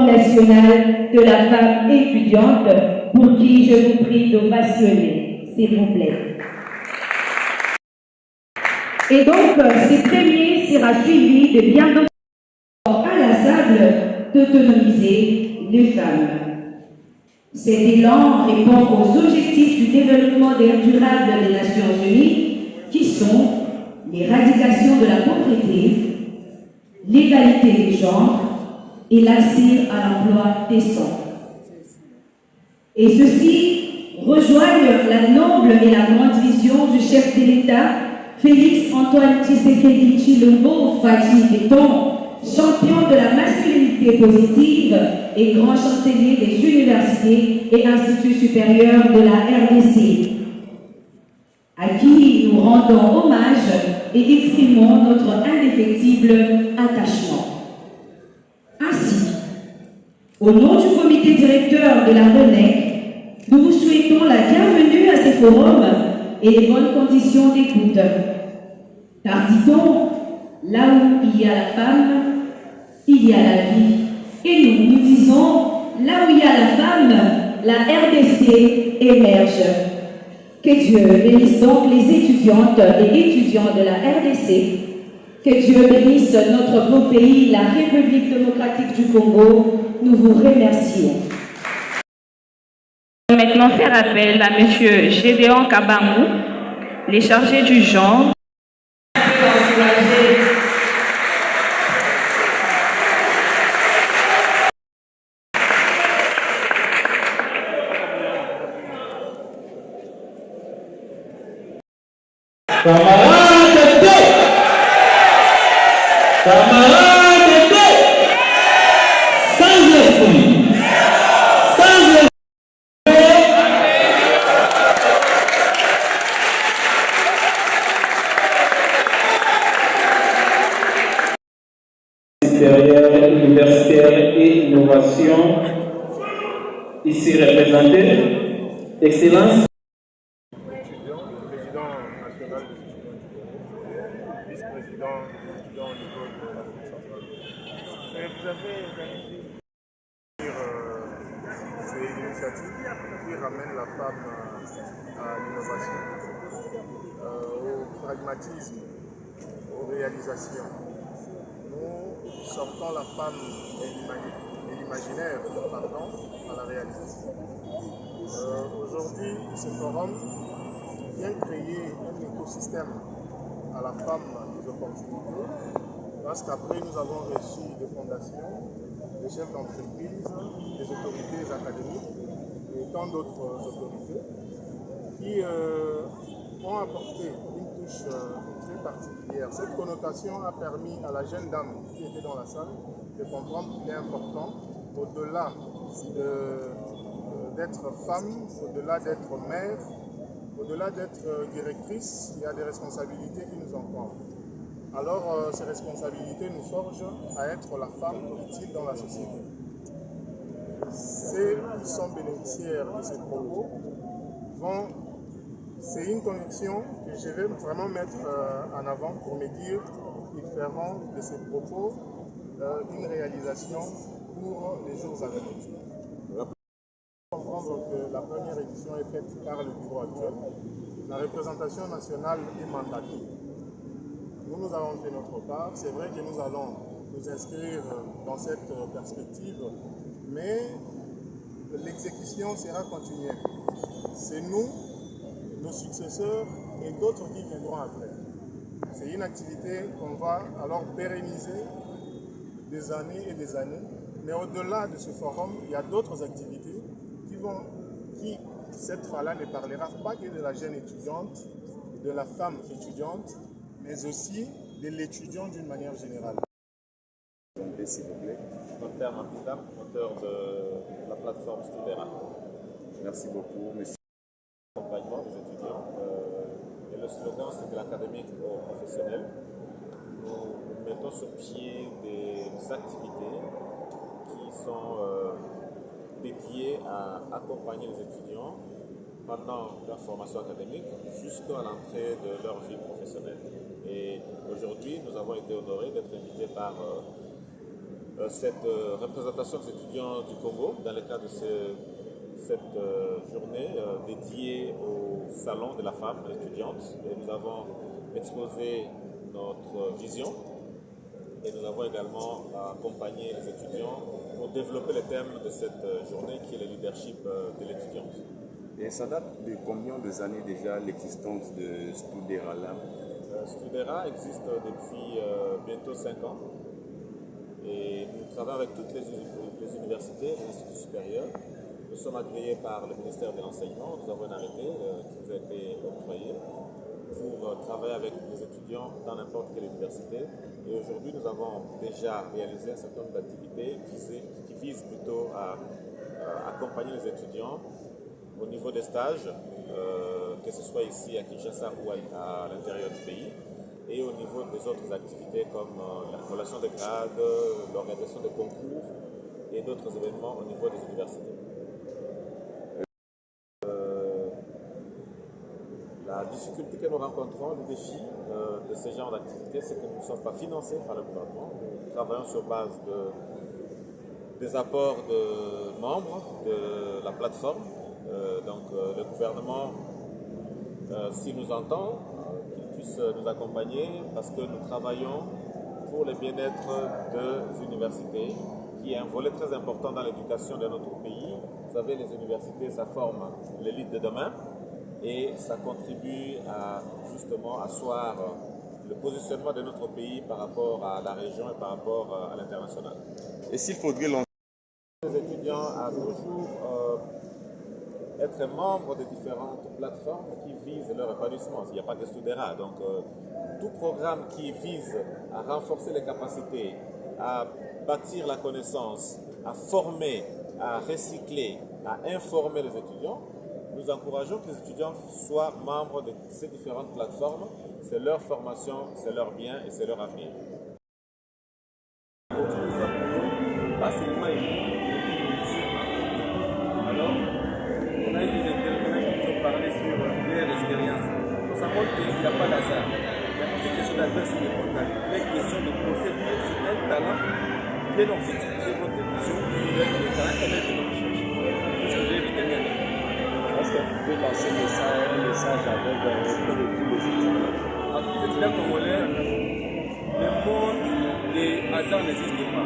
National de la femme étudiante, pour qui je vous prie d'ovationner, s'il vous plaît. Et donc, ces premiers sera suivi de bien d'autres inlassables d'autonomiser les femmes. Cet élan répond aux objectifs du développement durable des Nations Unies, qui sont l'éradication de la pauvreté, l'égalité des genres, et l'accès à l'emploi décent. Et ceux-ci rejoignent la noble et la grande vision du chef de l'État, Félix-Antoine Tshisekedi Tshilombo Fatou Béton, champion de la masculinité positive et grand chancelier des universités et instituts supérieurs de la RDC, à qui nous rendons hommage et exprimons notre indéfectible attachement. Ainsi, au nom du comité directeur de la RENEC, nous vous souhaitons la bienvenue à ces forums et les bonnes conditions d'écoute. Car dit-on, là où il y a la femme, il y a la vie. Et nous disons, là où il y a la femme, la RDC émerge. Que Dieu bénisse donc les étudiantes et étudiants de la RDC. Que Dieu bénisse notre beau pays, la République démocratique du Congo. Nous vous remercions. Maintenant faire appel à M. Gédéon Kabamou, les chargés du genre. Universitaire et innovation, ici représenté, Excellence. Président national des étudiants du Congo, vice-président étudiant au niveau de l'Afrique centrale. Vous avez organisé ces initiatives qui ramènent la femme à l'innovation, au pragmatisme, aux réalisations. Nous sortons la femme et l'imaginaire à la réalisation. Aujourd'hui, ce forum vient créer un écosystème à la femme des opportunités, parce qu'après nous avons reçu des fondations, des chefs d'entreprise, des autorités académiques et tant d'autres autorités qui ont apporté une touche très particulière. Cette connotation a permis à la jeune dame qui était dans la salle de comprendre qu'il est important, au-delà d'être femme, au-delà d'être mère, au-delà d'être directrice, il y a des responsabilités qui nous encombrent. Alors ces responsabilités nous forgent à être la femme utile dans la société. Ceux qui sont bénéficiaires de ces propos c'est une connexion que je vais vraiment mettre en avant pour me dire qu'ils feront de ces propos une réalisation pour les jours à venir. Il faut comprendre que la première édition est faite par le bureau actuel. La représentation nationale est mandatée. Nous avons fait notre part. C'est vrai que nous allons nous inscrire dans cette perspective, mais l'exécution sera continuelle. C'est nous, nos successeurs et d'autres qui viendront après. C'est une activité qu'on va alors pérenniser des années et des années. Mais au-delà de ce forum, il y a d'autres activités qui cette fois-là ne parlera pas que de la jeune étudiante, de la femme étudiante, mais aussi de l'étudiant d'une manière générale. S'il vous plaît. Docteur Martin, auteur de la plateforme Studera. Merci beaucoup, monsieur. Accompagnement des étudiants. Et le slogan, c'est de l'académique au professionnel. Nous mettons sur pied des activités qui sont dédiées à accompagner les étudiants pendant leur formation académique jusqu'à l'entrée de leur vie professionnelle. Et aujourd'hui, nous avons été honorés d'être invités par cette représentation des étudiants du Congo dans le cadre de cette journée dédiée au salon de la femme étudiante. Et nous avons exposé notre vision et nous avons également accompagné les étudiants pour développer le thème de cette journée qui est le leadership de l'étudiante. Et ça date de combien d'années déjà l'existence de Studera là? Studera existe depuis bientôt 5 ans et nous travaillons avec toutes les universités et instituts supérieurs. Nous sommes agréés par le ministère de l'Enseignement. Nous avons un arrêté qui nous a été octroyé pour travailler avec les étudiants dans n'importe quelle université. Et aujourd'hui, nous avons déjà réalisé un certain nombre d'activités qui visent plutôt à accompagner les étudiants au niveau des stages, que ce soit ici à Kinshasa ou à l'intérieur du pays, et au niveau des autres activités comme la collation de grades, l'organisation de concours et d'autres événements au niveau des universités. La difficulté que nous rencontrons, le défi de ce genre d'activité, c'est que nous ne sommes pas financés par le gouvernement. Nous travaillons sur base des apports de membres de la plateforme. Donc le gouvernement, s'il nous entend, qu'il puisse nous accompagner parce que nous travaillons pour le bien-être des universités, qui est un volet très important dans l'éducation de notre pays. Vous savez, les universités, ça forme l'élite de demain. Et ça contribue à justement asseoir le positionnement de notre pays par rapport à la région et par rapport à l'international. Et s'il faudrait lancer les étudiants à toujours être membres de différentes plateformes qui visent leur épanouissement. Il n'y a pas que Studera. Donc tout programme qui vise à renforcer les capacités, à bâtir la connaissance, à former, à recycler, à informer les étudiants, nous encourageons que les étudiants soient membres de ces différentes plateformes. C'est leur formation, c'est leur bien et c'est leur avenir. Alors, on a eu des intervenants qui nous ont parlé sur leur expérience. Ça montre qu'il n'y a pas d'hasard. Il y a une question d'adresse de contact. Les questions de poser sur un talent bien objectif. C'est votre mission. Vous êtes le talent quand même de notre recherche. Tout ce que j'ai déterminé. Est-ce que vous pouvez lancer un message avec tous les étudiants? À tous les étudiants congolais, le monde des hasards n'existe pas.